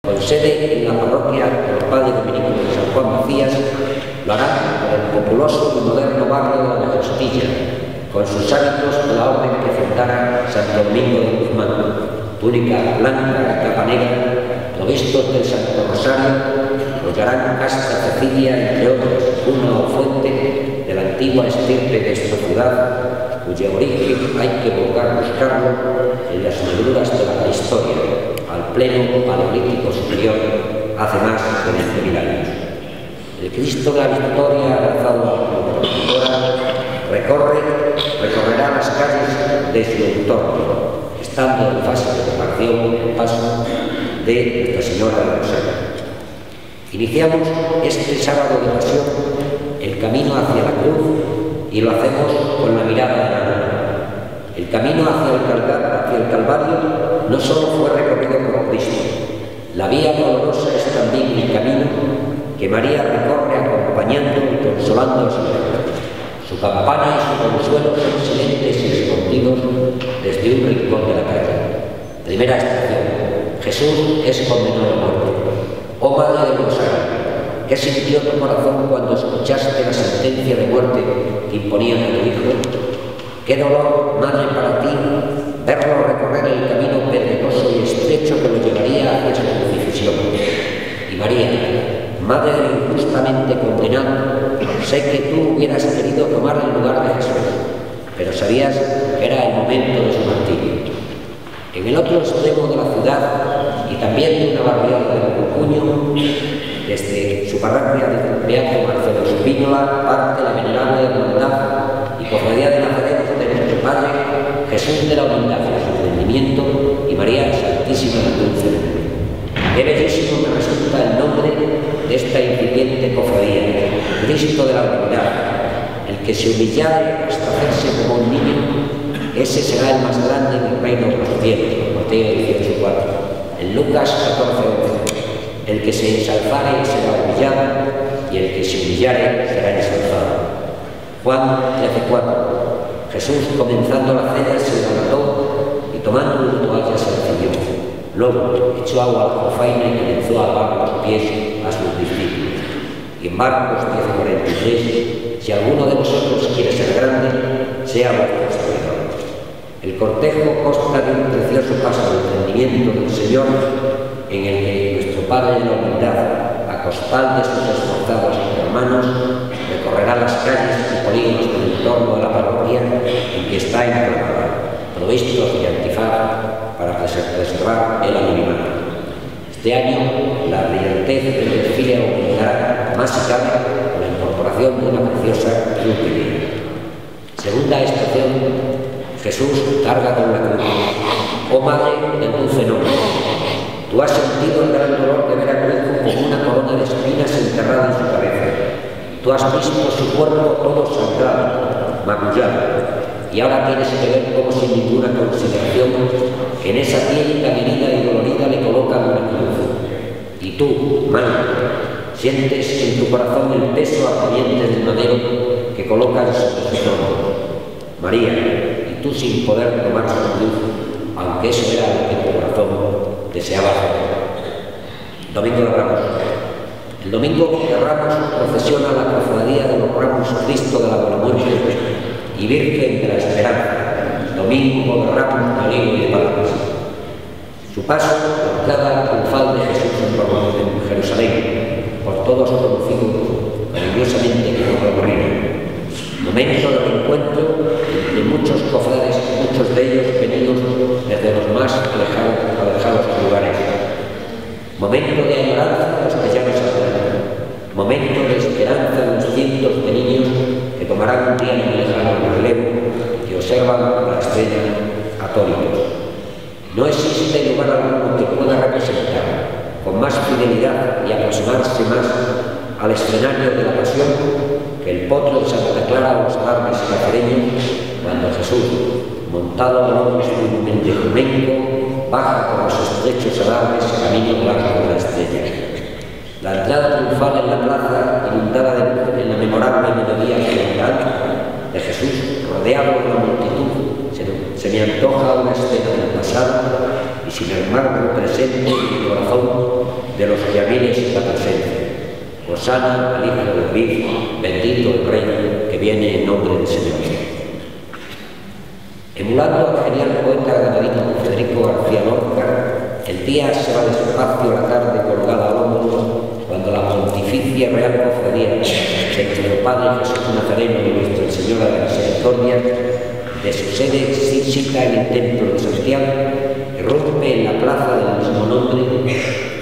con sede en la parroquia del Padre Dominico de San Juan Macías, lo harán por el populoso y moderno barrio de la Costilla, con sus hábitos de la orden que fundara Santo Domingo de Guzmán, túnica blanca y capa negra, provistos del Santo Rosario, hollarán hasta Cecilia, entre otros, una fuente de la antigua estirpe de esta ciudad, cuyo origen hay que buscarlo en las negruras de la prehistoria, al pleno paleolítico superior, hace más de 20.000 años. El Cristo de la Victoria, abrazado a la protectora, recorrerá las calles de su entorno, estando en fase de preparación el paso de Nuestra Señora de Rosario. Iniciamos este sábado de pasión el camino hacia la cruz y lo hacemos con la mirada de la luna. El camino hacia el Calvario no solo fue recorrido por Cristo, la vía dolorosa es también el camino que María recorre acompañando y consolando a su Hijo. Su campana y su consuelo son silentes y escondidos desde un rincón de la calle. Primera estación: Jesús es condenado a muerte. Oh Madre del Rosario, ¿qué sintió tu corazón cuando escuchaste la sentencia de muerte que imponían a tu Hijo? Qué dolor, Madre, para ti, verlo recorrer el camino pedregoso y estrecho que lo llevaría hacia su crucifixión. Y María, Madre del injustamente condenado, sé que tú hubieras querido tomar el lugar de Jesús, pero sabías que era el momento de su martirio. En el otro extremo de la ciudad, y también de una barriada de Cucuño, desde su parroquia de Beato Marcelo Espínola, parte la venerable hermandad y cofradía de Nazaret de nuestro Padre Jesús de la Humildad, su entendimiento, y María Santísima del Dulce Nombre. Qué bellísimo me resulta el nombre de esta incipiente cofradía: Cristo de la Humildad. El que se humillare hasta hacerse como un niño, ese será el más grande en el reino de los cielos. Mateo 18:4. En Lucas 14:11. El que se ensalzare será humillado, y el que se humillare será ensalzado. Juan 13:4. Jesús, comenzando la cena, se levantó y tomando una toalla se la ciñó. Luego echó agua a la jofaina y comenzó a lavar los pies a sus discípulos. Y en Marcos 10:43, si alguno de vosotros quiere ser grande, sea vuestro servidor. El cortejo consta de un precioso paso de entendimiento del Señor, en el que nuestro Padre de la Humildad, a costal de sus esforzados hermanos, recorrerá las calles y polígonos del entorno de la parroquia en que está enclavada, provistos de antifaz para preservar el anonimato. Este año, la brillantez del desfile aumentará, más si cabe, con la incorporación de una preciosa cruz divina. Segunda estación: Jesús carga con la cruz. Oh Madre del Dulce Nombre, tú has sentido el gran dolor de ver a Cristo como una corona de espinas enterrada en su cabeza. Tú has visto su cuerpo todo sangrado, magullado, y ahora tienes que ver cómo, sin ninguna consideración, que en esa piel tan herida y dolorida le colocan una cruz. Y tú, Madre, sientes en tu corazón el peso ardiente del madero que colocan sobre su trono. María, y tú sin poder tomar su cruz, aunque eso era lo que tu corazón deseaba hacer. Domingo de Ramos. El Domingo de Ramos procesiona la cofradía de los Ramos Cristo de la Buena Muerte y Virgen de la Esperanza, Domingo de Ramos, de Olivo y de Palmas. Su paso, la entrada triunfal de Jesús en Jerusalén, por todos conocido cariñosamente como el Reino. Momento de reencuentro de muchos cofrades, muchos de ellos venidos desde los más alejados lugares. Momento de añoranza de los que ya no se acuerdan. Momento de esperanza de los cientos de niños que tomarán un día en el lejano relevo, que observan la estrella atónitos. No existe lugar alguno que pueda representar con más fidelidad y aproximarse más al escenario de la pasión que el potro de Santa Clara o los alarmes cacereños, cuando Jesús, montado a lomos de jumenco, baja por los estrechos alarmes camino blanco de la estrella. La entrada triunfal en la plaza, inundada en la memorable melodía general de Jesús, rodeado por la multitud, se me antoja una escena del pasado, y sin embargo presente en mi corazón Hosana al Hijo de David, bendito el Rey que viene en nombre del Señor. Emulando al genial poeta granadino Federico García Lorca, el día se va despacio a la tarde colgada al hombro, cuando la Pontificia Real Cofradía de nuestro Padre Jesús Nazareno y Nuestra Señora de la Misericordia, de su sede cita en el Templo de Santiago, irrumpe en la plaza del mismo nombre,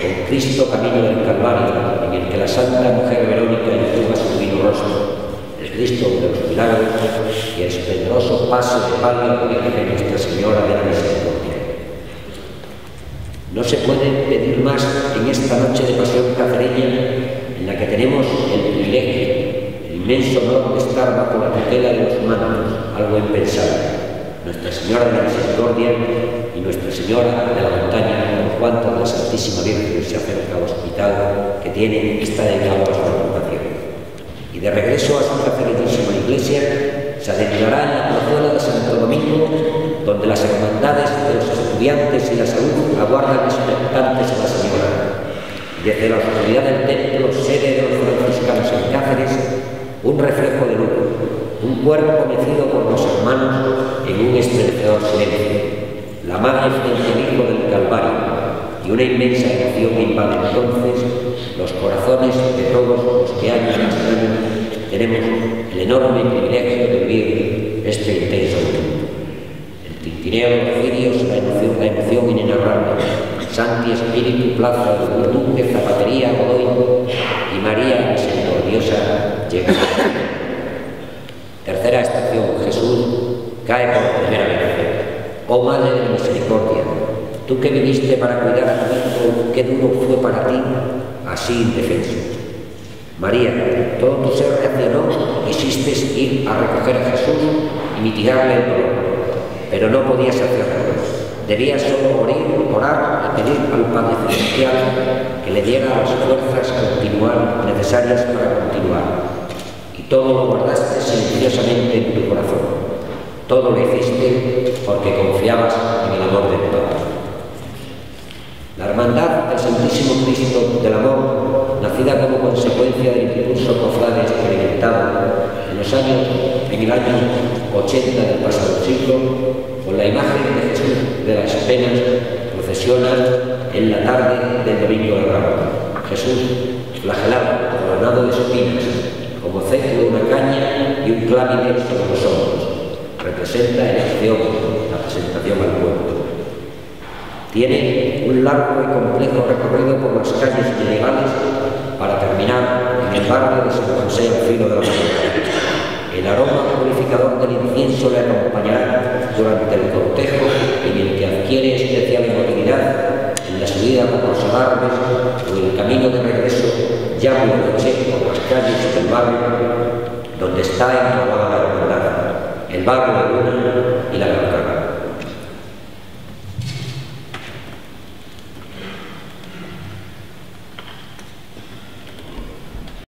con Cristo camino del Calvario, en el que la Santa Mujer Verónica enjuga su divino rostro, el Cristo de los milagros y el esplendoroso paso de palio que dirige Nuestra Señora de la Misericordia. No se puede pedir más en esta noche de pasión cacereña, en la que tenemos el privilegio, el inmenso honor de estar bajo la tutela de los humanos, algo impensable. Nuestra Señora de la Misericordia y Nuestra Señora de la Montaña, por cuanto la Santísima Virgen se acerca al hospital que tiene esta dedicado a su reputación. Y de regreso a su cacereñísima iglesia, se adentrará en la plazuela de Santo Domingo, donde las hermandades de los estudiantes y la salud aguardan expectantes a la Señora. Desde la oscuridad del templo, sede de los franciscanos en Cáceres, un reflejo de luz, un cuerpo mecido por los hermanos en un estremecedor silencio, la madre frente al Hijo del Calvario, y una inmensa emoción invade entonces los corazones de todos los que año tras año tenemos el enorme privilegio de vivir este intenso momento. El tintineo de los cirios, la emoción inenarrable, Santi Espíritu, Plaza, Duque, Zapatería, Godoy y María Misericordiosa llega. Tercera estación, Jesús cae por primera vez. Oh Madre de la Misericordia, tú que viniste para cuidar a tu hijo, qué duro fue para ti, así indefenso. María, todo tu ser reaccionó, quisiste ir a recoger a Jesús y mitigarle el dolor, pero no podías hacerlo. Debías solo morir, orar y pedir al Padre Celestial que le diera las fuerzas necesarias para continuar. Y todo lo guardaste silenciosamente en tu corazón. Todo lo hiciste porque confiabas en el amor del Padre. La hermandad del Santísimo Cristo del Amor, nacida como consecuencia del impulso cofrade experimentado en el año 80 del pasado siglo, con la imagen de Jesús de las penas, procesiona en la tarde del Domingo de Ramos. Jesús flagelado, coronado de espinas, como cetro de una caña y un clávide sobre los hombros. Representa en acción la presentación al pueblo. Tiene un largo y complejo recorrido por las calles medievales para terminar en el barrio de San José al filo de la mañana. El aroma purificador del incienso le acompañará durante el cortejo en el que adquiere especial emotividad en la subida por los alarmes o el camino de regreso ya muy noche por las calles del barrio donde está enrolada la hermandad, el barrio de Luna y la Alcalá.